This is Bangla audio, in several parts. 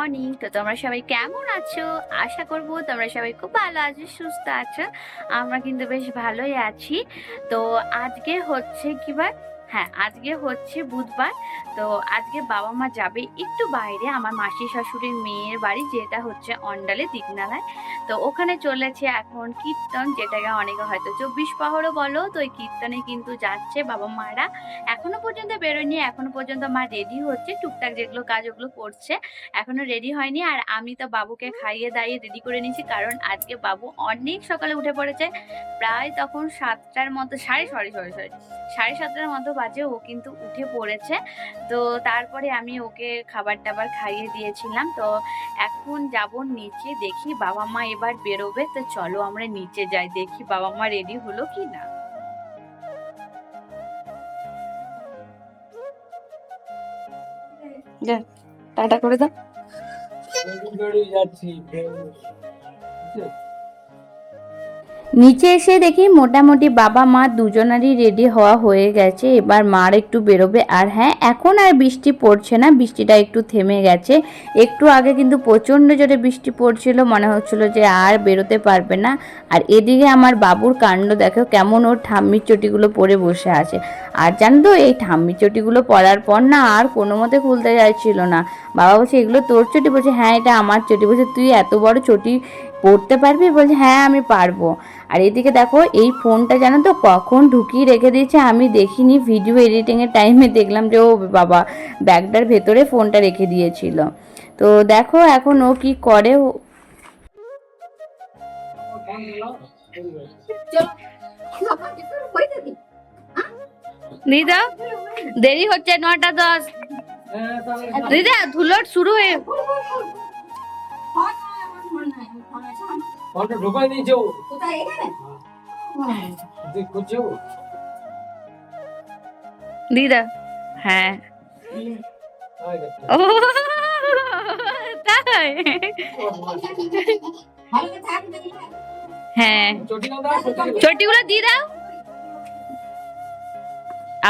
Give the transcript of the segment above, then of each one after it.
মর্নিং। তো তোমরা সবাই কেমন আছো? আশা করবো তোমরা সবাই খুব ভালো আছো, সুস্থ আছো। আমরা কিন্তু বেশ ভালোই আছি। তো আজকে হচ্ছে কি বার? হ্যাঁ, আজকে হচ্ছে বুধবার। তো আজকে বাবা মা যাবে একটু বাইরে, আমার মাসি শাশুড়ির মেয়ের বাড়ি, যেটা হচ্ছে অন্ডালে দিগনালায়। তো ওখানে চলেছে এখন কীর্তন, যেটাকে অনেকে হয়তো 24 প্রহরও বলো। তো ওই কীর্তনে কিন্তু যাচ্ছে বাবা মারা। এখনো পর্যন্ত বেরোয়নি, এখনো পর্যন্ত মা রেডি হচ্ছে, টুকটাক যেগুলো কাজ ওগুলো করছে, এখনো রেডি হয়নি। আর আমি তো বাবুকে খাইয়ে দাইয়ে রেডি করে নিয়েছি, কারণ আজকে বাবু অনেক সকালে উঠে পড়েছে। প্রায় তখন 7টার মতো, সাড়ে 7টার মতো বাজে ও কিন্তু উঠে পড়েছে। তো তারপরে আমি ওকে খাবার টাবার খাইয়ে দিয়েছিলাম। তো এখন যাব নিচে, দেখি বাবা মা এবার বেরোবে। তো চলো আমরা নিচে যাই, দেখি বাবা মা রেডি হলো কি না। টাটা করে দাও। নিচে এসে দেখি মোটামুটি বাবা মা দুজনারই রেডি হওয়া হয়ে গেছে। এবার মার একটু বেরোবে। আর হ্যাঁ, এখন আর বৃষ্টি পড়ছে না, বৃষ্টিটা একটু থেমে গেছে। একটু আগে কিন্তু প্রচণ্ড জোরে বৃষ্টি পড়ছিল, মনে হচ্ছিল যে আর বেরোতে পারবে না। আর এদিকে আমার বাবুর কাণ্ড দেখো, কেমন ওর ঠাম্মির চটিগুলো পরে বসে আছে। আর জানো তো, এই ঠাম্মির চটিগুলো পরার পর না আর কোনো মতে খুলতে যাচ্ছিল না। বাবা বলছে, এগুলো তোর চটি? বলছে হ্যাঁ, এটা আমার চটি। বলছে তুই এত বড় চটি পরতে পারবি? বলছে হ্যাঁ, আমি পারবো। আর এদিকে দেখো, এই ফোনটা জানো তো কখন ঢুকিয়ে রেখে দিয়েছে আমি দেখিনি, ভিডিও এডিটিংয়ের টাইমে দেখলাম যে ও বাবা ব্যাগটার ভেতরে ফোনটা রেখে দিয়েছিল। তো দেখো এখন ও কি করে। দিদা দেরি হচ্ছে, 9টা 10। দিদা ধুলোট শুরু হয়ে ঢোকাই দিয়েছে ও কোথায়? এখানে খুঁজছে ও দিদা। হ্যাঁ ও তাই। হ্যাঁ, চটিগুলো দিয়ে দাও।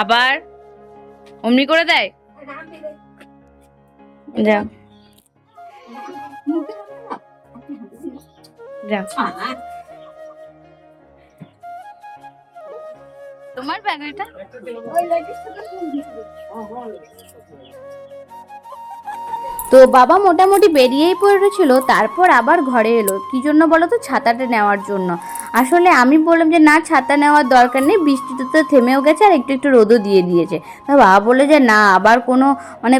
আবার অমনি করে দেয়। যাও যাও, তোমার ব্যাগ এটা। তো বাবা মোটামুটি বেরিয়েই পড়েছিল, তারপর আবার ঘরে এলো। কি জন্য বলো তো? ছাতাটা নেওয়ার জন্য। আসলে আমি বললাম যে না, ছাতা নেওয়ার দরকার নেই, বৃষ্টিতে তো থেমেও গেছে আর একটু একটু রোদও দিয়ে দিয়েছে। তা বাবা বলে যে না, আবার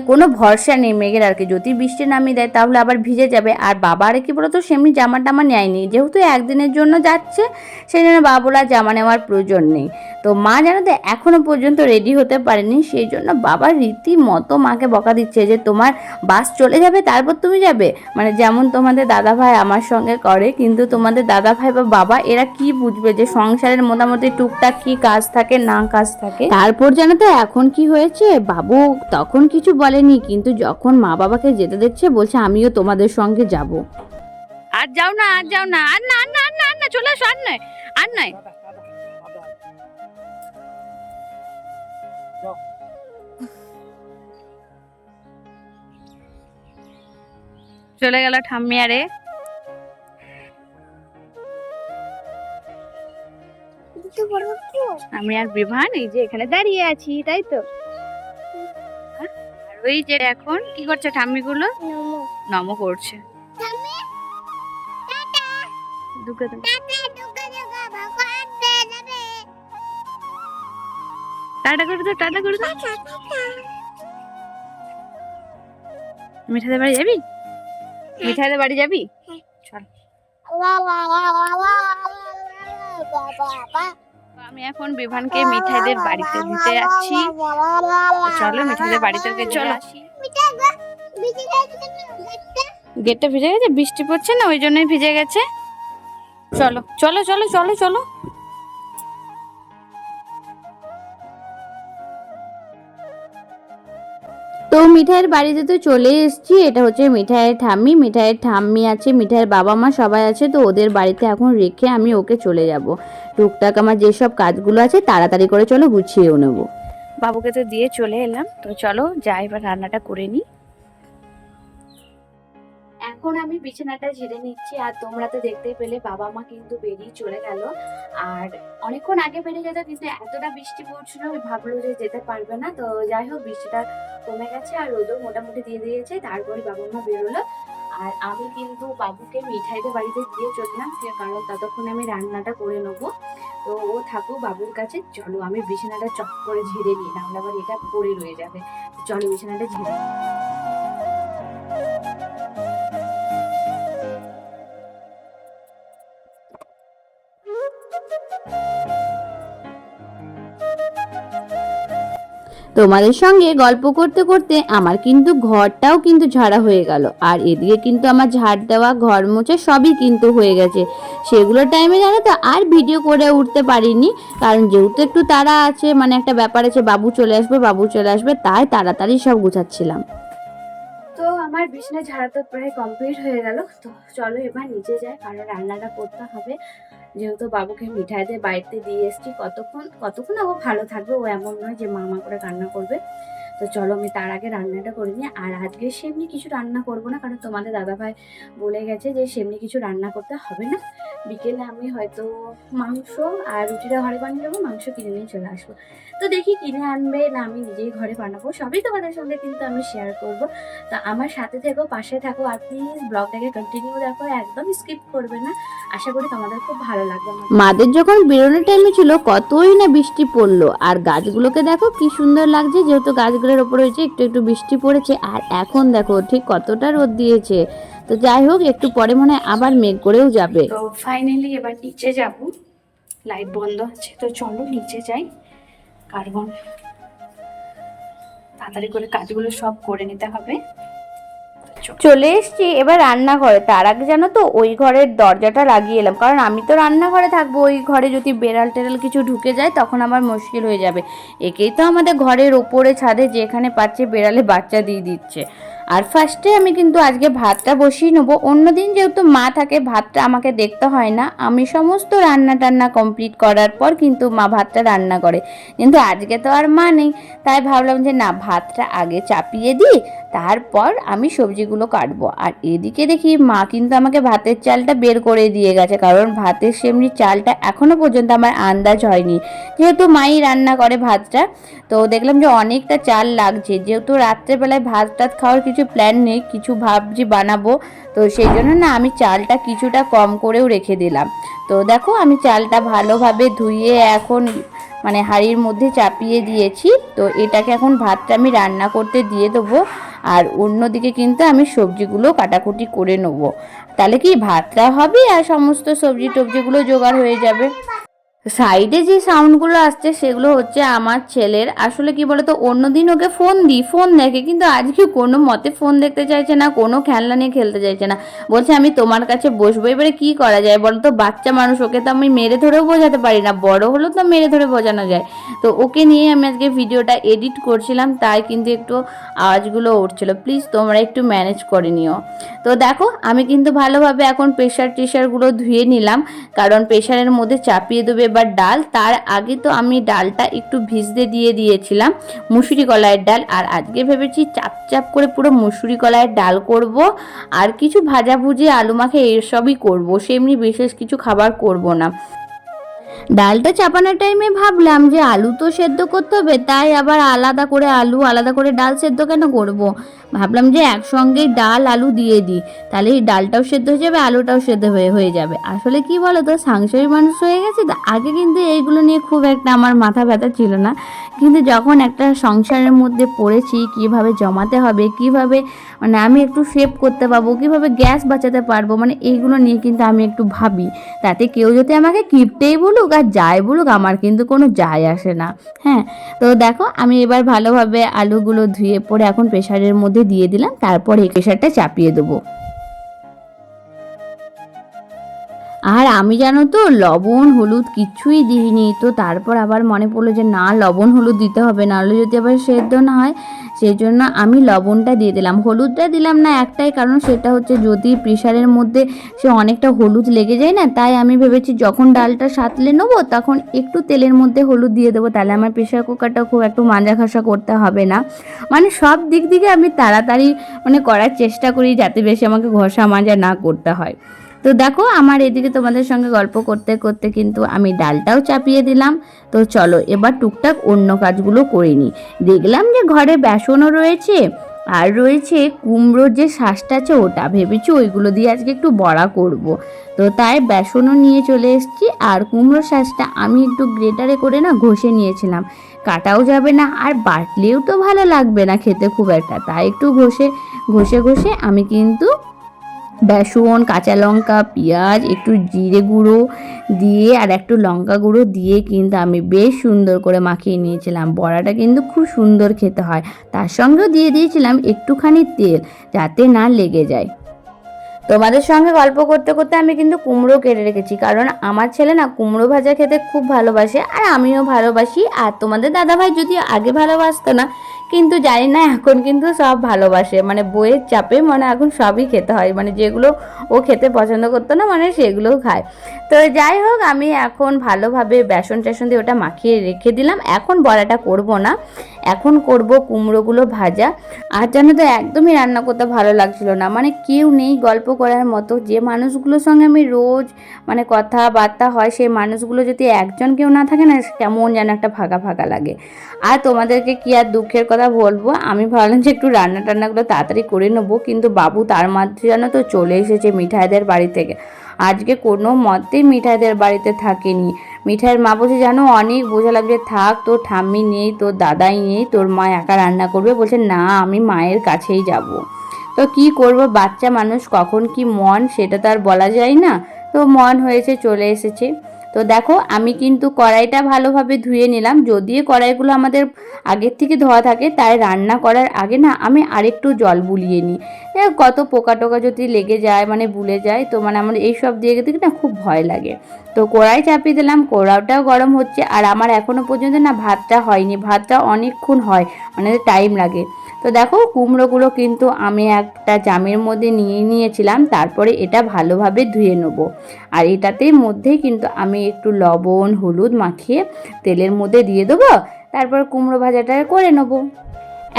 কোনো ভরসা নেই মেঘের, আর কি যদি বৃষ্টি নামিয়ে দেয় তাহলে আবার ভিজে যাবে। আর বাবা আর কি বলতো, সেমনি জামা টামা নেয়নি, যেহেতু একদিনের জন্য যাচ্ছে সেই জন্য বাবা বলে আর জামা নেওয়ার প্রয়োজন নেই। তো মা জানো তো এখনো পর্যন্ত রেডি হতে পারেনি, সেই জন্য বাবা রীতিমতো মাকে বকা দিচ্ছে যে তোমার বাস চলে যাবে তারপর তুমি যাবে। মানে যেমন তোমাদের দাদা ভাই আমার সঙ্গে করে, কিন্তু তোমাদের দাদা ভাই বা বাবা এরা কি বুঝবে যে সংসারের মোটামুটি টুকটাক কি কাজ থাকে না কাজ থাকে। তারপর জানো তো এখন কি হয়েছে, বাবু তখন কিছু বলেনি, কিন্তু যখন মা বাবাকে যেতে দেখছে বলছে আমিও তোমাদের সঙ্গে যাব। আর যাও না, আর যাও না, আর না, আর না, আর না, আর না, চলে আসো, আর নয়, আর নয়। চলে গেল ঠাম্মি। আরে আমি আর বিভান এই যে এখানে দাঁড়িয়ে আছি, তাই তো। আর ওই যে এখন কি করছে ঠাম্মি গুলো? নমো করছে। টাটা করে দাও, টাটা করে দাও। মিঠাইদের বাড়ি যাবি? মিঠাইদের বাড়ি যাবি? চল। আমি এখন বিভানকে মিঠাইদের বাড়িতে দিতে যাচ্ছি। চলো মিঠাইদের বাড়িতে চলো। গেটটা ভিজে গেছে, বৃষ্টি পড়ছে না ওই জন্যই ভিজে গেছে। চলো চলো চলো চলো চলো। তো মিঠাইয়ের বাড়িতে তো চলে এসেছি। এটা হচ্ছে মিঠাইয়ের ঠাম্মি আছে, মিঠাইয়ের বাবা মা সবাই আছে। তো ওদের বাড়িতে এখন রেখে আমি ওকে চলে যাব। টুকটাক আমার যেসব কাজগুলো আছে তাড়াতাড়ি করে চলো গুছিয়েও নেবো। বাবুকে তো দিয়ে চলে এলাম, তো চলো যাই এবার রান্নাটা করে নিই। এখন আমি বিছানাটা ঝেড়ে নিচ্ছি, আর তোমরা তো দেখতেই পেলে বাবা মা কিন্তু বেরিয়ে চলে গেল। আর অনেকক্ষণ আগে বেরিয়ে যেত, কিন্তু এতটা বৃষ্টি পড়ছিল ভাবলো যে যেতে পারবে না। তো যাই হোক, বৃষ্টিটা কমে গেছে আর রোদও মোটামুটি দিয়ে দিয়েছে। তারপরে বাবা মা বেরোলো, আর আমি কিন্তু বাবুকে মিঠাইতে বাড়িতে দিয়ে চললাম, কারণ ততক্ষণ আমি রান্নাটা করে নেবো। তো ও থাকুক বাবুর কাছে। চলো আমি বিছানাটা চক করে ঝেড়ে নিই, নাহলে আবার এটা পড়ে রয়ে যাবে। চলো বিছানাটা ঝেড়ে নিই। তোমাদের সঙ্গে গল্প করতে করতে আমার কিন্তু ঘরটাও কিন্তু ঝাড়া হয়ে গেল, আর এদিকে কিন্তু আমার ঝাড় দেওয়া ঘর মোছা সবই কিন্তু হয়ে গেছে। সেগুলো টাইমে জানো তো আর ভিডিও করে উঠতে পারিনি, কারণ যেহেতু একটু তাড়া আছে, মানে একটা ব্যাপার আছে, বাবু চলে আসবে, তাই তাড়াতাড়ি সব গুছাচ্ছিলাম। তো আমার বিছানা ঝাড়া তো প্রায় কমপ্লিট হয়ে গেল। তো চলো এবার নিচে যাই, কারণ রান্নাটা করতে হবে। যেহেতু বাবুকে মিঠাই দিয়ে বাড়িতে দিয়ে এসছি, কতক্ষণ ও ভালো থাকবে, ও এমন নয় যে মামা করে রান্না করবে। তো চলো আমি তার আগে রান্নাটা করে নিই। আর আজকে সেমনি কিছু রান্না করবো না, কারণ তোমাদের দাদাভাই বলে গেছে যে সেমনি কিছু রান্না করতে হবে না। বিকেলে আমি হয়তো মাংস আর রুটিটা ঘরে বানিয়ে দেবো, মাংস কিনে নিয়ে চলে আসবো। তো দেখি কিনে আনবে না আমি নিজেই ঘরে বানাবো, সবই তোমাদের সঙ্গে কিন্তু আমি শেয়ার করব। তো আমার সাথে থেকো, পাশে থাকো, আর প্লিজ ব্লগটাকে কন্টিনিউ দেখো, একদম স্কিপ করবে না। আশা করি তোমাদের খুব ভালো লাগবে। মাদের যখন বেরোনোর টাইমে ছিল কতই না বৃষ্টি পড়লো, আর গাছগুলোকে দেখো কি সুন্দর লাগছে, যেহেতু গাছগুলোর ওপর হয়েছে একটু একটু বৃষ্টি পড়েছে। আর এখন দেখো ঠিক কতটা রোদ দিয়েছে। তো যাই হোক, একটু পরে মনে হয় আবার মেঘ করেও যাবে। তো ফাইনালি এবার নিচে যাব, লাইট বন্ধ আছে। তো চলো নিচে যাই, কারণ তাড়াতাড়ি করে কাজগুলো সব করে নিতে হবে। চলে এসছি এবার রান্নাঘরে। তার আগে জানো তো ওই ঘরের দরজাটা লাগিয়ে এলাম, কারণ আমি তো রান্নাঘরে থাকবো, ওই ঘরে যদি বেড়াল টেরাল কিছু ঢুকে যায় তখন আমার মুশকিল হয়ে যাবে। একেই তো আমাদের ঘরের ওপরে ছাদে যেখানে পাচ্ছে বেড়ালে বাচ্চা দিয়ে দিচ্ছে। আর ফার্স্টে আমি কিন্তু আজকে ভাতটা বসিয়ে নেবো। অন্যদিন যেহেতু মা থাকে, ভাতটা আমাকে দেখতে হয় না, আমি সমস্ত রান্না টান্না কমপ্লিট করার পর কিন্তু মা ভাতটা রান্না করে। কিন্তু আজকে তো আর মা নেই, তাই ভাবলাম যে না, ভাতটা আগে চাপিয়ে দিই, তারপর আমি সবজিগুলো কাটবো। আর এদিকে দেখি মা কিন্তু আমাকে ভাতের চালটা বের করে দিয়ে গেছে, কারণ ভাতের সেমনি চালটা এখনো পর্যন্ত আমার আন্দাজ হয়নি, যেহেতু মাই রান্না করে ভাতটা। তো দেখলাম যে অনেকটা চাল লাগছে, যেহেতু রাত্রেবেলায় ভাত টাত খাওয়ার কিছু প্ল্যান নেই, কিছু ভাবছি বানাবো, তো সেই জন্য না আমি চালটা কিছুটা কম করেও রেখে দিলাম। তো দেখো আমি চালটা ভালোভাবে ধুয়ে এখন মানে হাঁড়ির মধ্যে চাপিয়ে দিয়েছি। তো এটাকে এখন ভাতটা আমি রান্না করতে দিয়ে দেবো, আর অন্যদিকে কিন্তু আমি সবজিগুলো কাটাকুটি করে নেবো, তাহলে কি ভাতটা হবে আর সমস্ত সবজি টবজিগুলো জোগাড় হয়ে যাবে। সাইডে যে সাউন্ডগুলো আসছে সেগুলো হচ্ছে আমার ছেলের। আসলে কি বলতো, অন্যদিন ওকে ফোন দিই, ফোন দেখে, কিন্তু আজকে কোনো মতে ফোন দেখতে চাইছে না, কোনো খেলনা নিয়ে খেলতে চাইছে না, বলছে আমি তোমার কাছে বসবো। এবারে কি করা যায় বলতো, বাচ্চা মানুষ, ওকে তো আমি মেরে ধরেও বোঝাতে পারি না, বড় হলেও তো মেরে ধরে বোঝানো যায়। তো ওকে নিয়ে আমি আজকে ভিডিওটা এডিট করছিলাম, তাই কিন্তু একটু আওয়াজগুলো উঠছিল, প্লিজ তোমরা একটু ম্যানেজ করে নিও। তো দেখো আমি কিন্তু ভালোভাবে এখন প্রেশার টেশারগুলো ধুয়ে নিলাম, কারণ প্রেশারের মধ্যে চাপিয়ে দেবে এবার ডাল। তার আগে তো আমি ডালটা একটু ভিজতে দিয়ে দিয়েছিলাম, মুসুরি কলাইয়ের ডাল। আর আজকে ভেবেছি চাপ চাপ করে পুরো মুসুরি কলাইয়ের ডাল করব, আর কিছু ভাজাভুজি আলু মাখে এসবই করব, সেমনি বিশেষ কিছু খাবার করব না। ডালটা চাপানোর টাইমে ভাবলাম যে আলু তো সেদ্ধ করতে হবে, তাই আবার আলাদা করে আলু আলাদা করে ডাল সেদ্ধ কেন করব, ভাবলাম যে একসঙ্গেই ডাল আলু দিয়ে দিই, তাহলে এই ডালটাও সেদ্ধ হয়ে যাবে, আলুটাও সেদ্ধ হয়ে যাবে। আসলে কি বলো তো, সাংসারিক মানুষ হয়ে গেছে তো, আগে কিন্তু এইগুলো নিয়ে খুব একটা আমার মাথা ব্যথা ছিল না, কিন্তু যখন একটা সংসারের মধ্যে পড়েছি, কিভাবে জমাতে হবে, কিভাবে মানে আমি একটু সেভ করতে পারবো, কিভাবে গ্যাস বাঁচাতে পারবো, মানে এইগুলো নিয়ে কিন্তু আমি একটু ভাবি। তাতে কেউ যদি আমাকে কিপটেই বলুক আর যাই বলুক, আমার কিন্তু কোনো যায় আসে না। হ্যাঁ, তো দেখো আমি এবার ভালোভাবে আলুগুলো ধুয়ে পরে এখন প্রেসারের মধ্যে দিয়ে দিলাম, তারপর এই প্রেসারটা চাপিয়ে দেবো। আর আমি জানো তো লবণ হলুদ কিছুই দিইনি, তো তারপর আবার মনে পড়লো যে না, লবণ হলুদ দিতে হবে, নাহলে যদি আবার সেদ্ধ না হয়। সেই জন্য আমি লবণটা দিয়ে দিলাম, হলুদটা দিলাম না একটাই কারণ, সেটা হচ্ছে যদি প্রেশারের মধ্যে সে অনেকটা হলুদ লেগে যায় না, তাই আমি ভেবেছি যখন ডালটা সাঁতলে নেবো তখন একটু তেলের মধ্যে হলুদ দিয়ে দেবো, তাহলে আমার প্রেশার কুকারটা খুব একটু মাজা ঘষা করতে হবে না। মানে সব দিক থেকে আমি তাড়াতাড়ি মানে করার চেষ্টা করি যাতে বেশি আমাকে ঘষা মাজা না করতে হয়। তো দেখো আমার এদিকে তোমাদের সঙ্গে গল্প করতে করতে কিন্তু আমি ডালটাও চাপিয়ে দিলাম। তো চলো এবার টুকটাক অন্য কাজগুলো করে নিই। দেখলাম যে ঘরে বেসনও রয়েছে আর রয়েছে কুমড়োর যে শাঁসটা আছে ওটা, ভেবেছি ওইগুলো দিয়ে আজকে একটু বড়া করব। তো তাই বেসনও নিয়ে চলে এসেছি আর কুমড়োর শাঁসটা আমি একটু গ্রেটারে করে না ঘষে নিয়েছিলাম, কাটাও যাবে না আর বাটলেও তো ভালো লাগবে না খেতে খুব একটা, তাই একটু ঘষে ঘষে ঘষে আমি কিন্তু বেসন, কাঁচা লঙ্কা, পেঁয়াজ, একটু জিরে গুঁড়ো দিয়ে আর একটু লঙ্কা গুঁড়ো দিয়ে কিন্তু আমি বেশ সুন্দর করে মাখিয়ে নিয়েছিলাম। বড়াটা কিন্তু খুব সুন্দর খেতে হয়, তার সঙ্গেও দিয়ে দিয়েছিলাম একটুখানি তেল যাতে না লেগে যায়। তোমাদের সঙ্গে গল্প করতে করতে আমি কিন্তু কুমড়ো কেটে রেখেছি, কারণ আমার ছেলে না কুমড়ো ভাজা খেতে খুব ভালোবাসে আর আমিও ভালোবাসি। আর তোমাদের দাদাভাই যদি আগে ভালোবাসতো না, কিন্তু জানি না এখন কিন্তু সব ভালোবাসে, মানে বইয়ের চাপে মানে এখন সবই খেতে হয়, মানে যেগুলো ও খেতে পছন্দ করতো না মানে সেগুলোও খায়। তো যাই হোক আমি এখন ভালোভাবে বেসন টেসন দিয়ে ওটা মাখিয়ে রেখে দিলাম। এখন বড়াটা করব না, এখন করব কুমড়োগুলো ভাজা। আর জানো তো একদমই রান্না করতে ভালো লাগছিল না, মানে কেউ নেই গল্প করার মতো। যে মানুষগুলোর সঙ্গে আমি রোজ মানে কথাবার্তা হয় সেই মানুষগুলো যদি একজন কেউ না থাকে না, কেমন যেন একটা ফাঁকা ফাঁকা লাগে। আর তোমাদেরকে কি আর দুঃখের কথা বলবো, আমি ভাবলাম যে একটু রান্না টান্নাগুলো তাড়াতাড়ি করে নেবো, কিন্তু বাবু তার মধ্যে জানো তো চলে এসেছে মিঠাইদের বাড়ি থেকে। আজকে কোনো মতেই মিঠাইদের বাড়িতে থাকেনি। মিঠাইয়ের মা বলছে জানো অনেক বোঝা লাগছে, থাক তোর ঠাম্মি নেই, তোর দাদাই নেই, তোর মা একা রান্না করবে। বলছে না আমি মায়ের কাছেই যাব। তো কি করব, বাচ্চা মানুষ কখন কি মন সেটা তো আর বলা যায় না। তো মন হয়েছে চলে এসেছে। তো দেখো আমি কিন্তু কড়াইটা ভালোভাবে ধুয়ে নিলাম, যদিও কড়াইগুলো আমাদের আগের থেকে ধোয়া থাকে, তাই রান্না করার আগে না আমি আরেকটু জল বুলিয়ে নিই। কত পোকা টোকা যদি লেগে যায় মানে ভুলে যায়, তো মানে আমার এইসব দিয়ে গেতে না খুব ভয় লাগে। তো কড়াই চাপিয়ে দিলাম, কড়াইটাও গরম হচ্ছে আর আমার এখনও পর্যন্ত না ভাতটা হয়নি, ভাতটা অনেকক্ষণ হয় মানে টাইম লাগে। তো দেখো কুমড়োগুলো কিন্তু আমি একটা জামের মধ্যে নিয়ে নিয়েছিলাম, তারপরে এটা ভালোভাবে ধুয়ে নেব। আর এটাতেই মধ্যেই কিন্তু আমি একটু লবণ হলুদ মাখিয়ে তেলের মধ্যে দিয়ে দেবো, তারপর কুমড়ো ভাজাটা করে নেবো।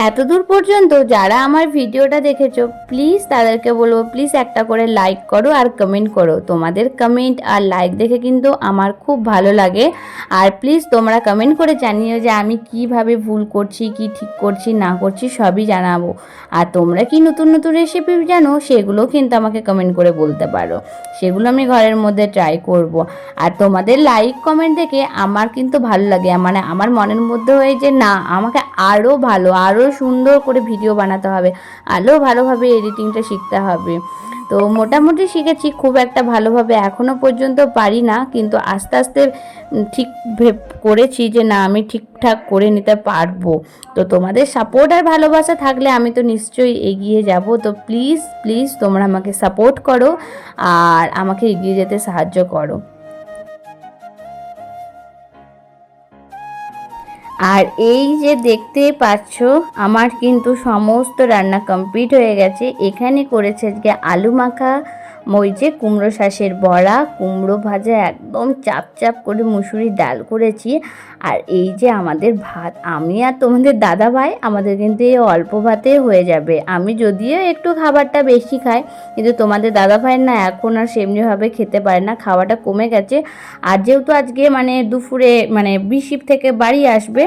এতদূর পর্যন্ত যারা আমার ভিডিওটা দেখেছো প্লিজ তাদেরকে বলবো প্লিজ একটা করে লাইক করো আর কমেন্ট করো। তোমাদের কমেন্ট আর লাইক দেখে কিন্তু আমার খুব ভালো লাগে। আর প্লিজ তোমরা কমেন্ট করে জানিও যে আমি কিভাবে ভুল করছি, কি ঠিক করছি না করছি সবই জানাবো। আর তোমরা কি নতুন নতুন রেসিপি জানো সেগুলো কিন্তু আমাকে কমেন্ট করে বলতে পারো, সেগুলো আমি ঘরের মধ্যে ট্রাই করব। আর তোমাদের লাইক কমেন্ট দেখে আমার কিন্তু ভালো লাগে, মানে আমার মনের মধ্যে হয় যে না আমাকে আরও ভালো আরও সুন্দর করে ভিডিও বানাতে হবে, আরও ভালোভাবে এডিটিংটা শিখতে হবে। তো মোটামুটি শিখেছি, খুব একটা ভালোভাবে এখনও পর্যন্ত পারি না, কিন্তু আস্তে আস্তে ঠিক করেছি যে না আমি ঠিকঠাক করে নিতে পারবো। তো তোমাদের সাপোর্ট আর ভালোবাসা থাকলে আমি তো নিশ্চয়ই এগিয়ে যাব। তো প্লিজ প্লিজ তোমরা আমাকে সাপোর্ট করো আর আমাকে এগিয়ে যেতে সাহায্য করো। আর এই যে দেখতে পাচ্ছ আমার কিন্তু সমস্ত রান্না কমপ্লিট হয়ে গেছে। এখানে করেছে আজকে আলু মাখা, ওই যে কুমড়ো শাঁসের বড়া, কুমড়ো ভাজা, একদম চাপ চাপ করে মুসুরির ডাল করেছি। আর এই যে আমাদের ভাত, আমি আর তোমাদের দাদা ভাই আমাদের কিন্তু এই অল্প ভাতে হয়ে যাবে। আমি যদিও একটু খাবারটা বেশি খাই, কিন্তু তোমাদের দাদা ভাই না এখন আর সেমনিভাবে খেতে পারে না, খাওয়াটা কমে গেছে। আর যেহেতু আজকে মানে দুপুরে মানে বিশিপ থেকে বাড়ি আসবে,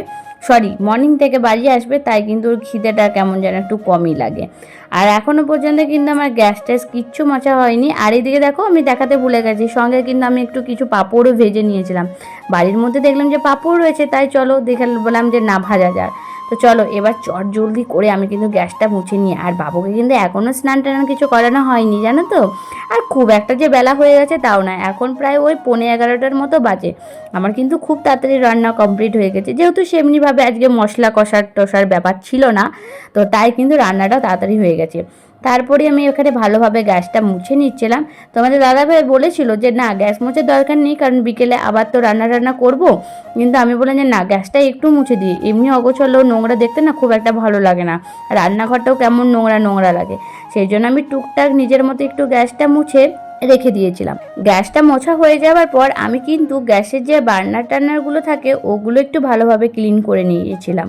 মর্নিং থেকে বাড়ি আসবে, তাই কিন্তু ওর খিদেটা কেমন যেন একটু কমই লাগে। আর এখনও পর্যন্ত কিন্তু আমার গ্যাস ট্যাস কিচ্ছু মোছা হয়নি। আর এইদিকে দেখো আমি দেখাতে ভুলে গেছি, সঙ্গে কিন্তু আমি একটু কিছু পাঁপড়ও ভেজে নিয়েছিলাম। বাড়ির মধ্যে দেখলাম যে পাঁপড় রয়েছে, তাই চলো দেখে বললাম যে না ভাজা যাক। তো চলো এবার চট জলদি করে আমি কিন্তু গ্যাসটা মুছে নিই। আর বাবুকে কিন্তু এখনও স্নান টান কিছু করানো হয়নি জানো তো। আর খুব একটা যে বেলা হয়ে গেছে তাও না, এখন প্রায় ওই 11:30 মতো বাজে। আমার কিন্তু খুব তাড়াতাড়ি রান্না কমপ্লিট হয়ে গেছে, যেহেতু সেমনিভাবে আজকে মশলা কষার টষার ব্যাপার ছিল না, তো তাই কিন্তু রান্নাটা তাড়াতাড়ি হয়ে গেছে। তারপরে আমি ওখানে ভালোভাবে গ্যাসটা মুছে নিচ্ছিলাম। তোমাদের দাদাভাই বলেছিল যে না গ্যাস মোছার দরকার নেই, কারণ বিকেলে আবার তো রান্না করব। কিন্তু আমি বললাম যে না গ্যাসটা একটু মুছে দিই, এমনি অগোছালো নোংরা দেখতে না খুব একটা ভালো লাগে না, রান্নাঘরটাও কেমন নোংরা নোংরা লাগে। সেই জন্য আমি টুকটাক নিজের মতো একটু গ্যাসটা মুছে রেখে দিয়েছিলাম। গ্যাসটা মোছা হয়ে যাওয়ার পর আমি কিন্তু গ্যাসের যে বার্নার টার্নারগুলো থাকে ওগুলো একটু ভালোভাবে ক্লিন করে নিয়েছিলাম,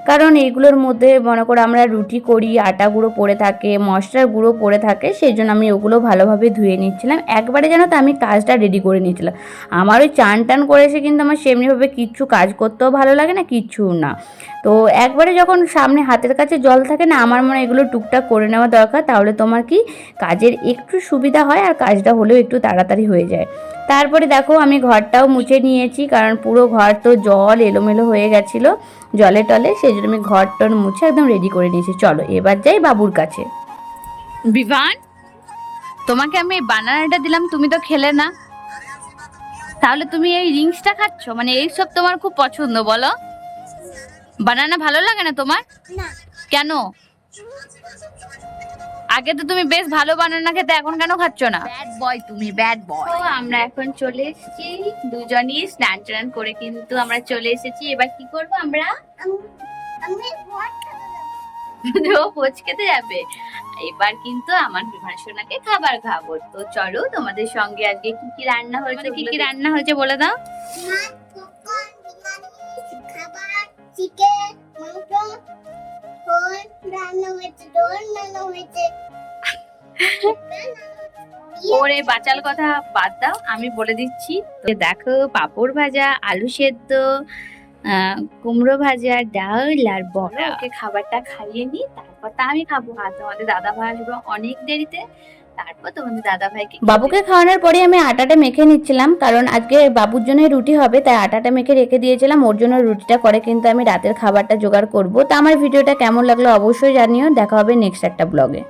কারণ এইগুলোর মধ্যে মনে করো আমরা রুটি করি, আটা গুঁড়ো পড়ে থাকে, মশলার গুঁড়ো পড়ে থাকে, সেই জন্য আমি ওগুলো ভালোভাবে ধুয়ে নিচ্ছিলাম। একবারে যেন তো আমি কাজটা রেডি করে নিয়েছিলাম। আমার ওই চান টান করেছে কিন্তু আমার সেমনিভাবে কিচ্ছু কাজ করতেও ভালো লাগে না, কিচ্ছু না। তো একবারে যখন সামনে হাতের কাছে জল থাকে না, আমার মনে হয় এগুলো টুকটাক করে নেওয়া দরকার, তাহলে তোমার কি কাজের একটু সুবিধা হয় আর কাজটা হলেও একটু তাড়াতাড়ি হয়ে যায়। তারপরে দেখো আমি ঘরটাও মুছে নিয়েছি, কারণ পুরো ঘর তো জল এলোমেলো হয়ে গেছিলো জলে টলে, সেই জন্য আমি ঘর টর মুছে একদম রেডি করে নিয়েছি। চলো এবার যাই বাবুর কাছে। বিভান, তোমাকে আমি বানানাটা দিলাম, তুমি তো খেলে না, তাহলে তুমি এই রিংসটা খাচ্ছ? মানে এইসব তোমার খুব পছন্দ, বলো? বানানা ভালো লাগে না তোমার? না, কেন? আগে তো তুমি বেশ ভালো বানানা খেতে, এখন কেন খাচ্ছ না? ব্যাড বয় তুমি, ব্যাড বয়। তো আমরা এখন চলে এসেছি দুজনই স্নান টান করে, কিন্তু আমরা চলে এসেছি। এবার কি করব আমরা? আমি ভোট খেতে যাবো। ও ভোজ খেতে যাবে। এবার কিন্তু আমার বিমান সোনাকে খাবার খাবো। তো চলো তোমাদের সঙ্গে আজকে কি কি রান্না হয়েছে, কি কি রান্না হয়েছে বলে দাও। মাছ, পপকর্ন, বিরিয়ানি, খাবার, চিকেন, মাংস, ঝোল রান্না হয়েছে, ঝোল রান্না হয়েছে। ওরে বাচাল কথা বাদ দাও, আমি বলে দিচ্ছি। তো দেখো পাঁপড় ভাজা, আলু সেদ্ধ, কুমড়ো ভাজা, ডাল আর বড়া। ওকে খাবারটা খাইয়ে নি, তারপর তা আমি খাবো। আর তোমাদের দাদা ভাই আসবে অনেক দেরিতে, তারপর তোমাদের দাদা ভাইকে বাবুকে খাওয়ানোর পরে আমি আটাটা মেখে নিচ্ছিলাম, কারণ আজকে বাবুর জন্য রুটি হবে, তাই আটাটা মেখে রেখে দিয়েছিলাম। ওর জন্য রুটিটা করে কিন্তু আমি রাতের খাবারটা জোগাড় করব। তা আমার ভিডিওটা কেমন লাগলো অবশ্যই জানিও। দেখা হবে নেক্সট একটা ব্লগে।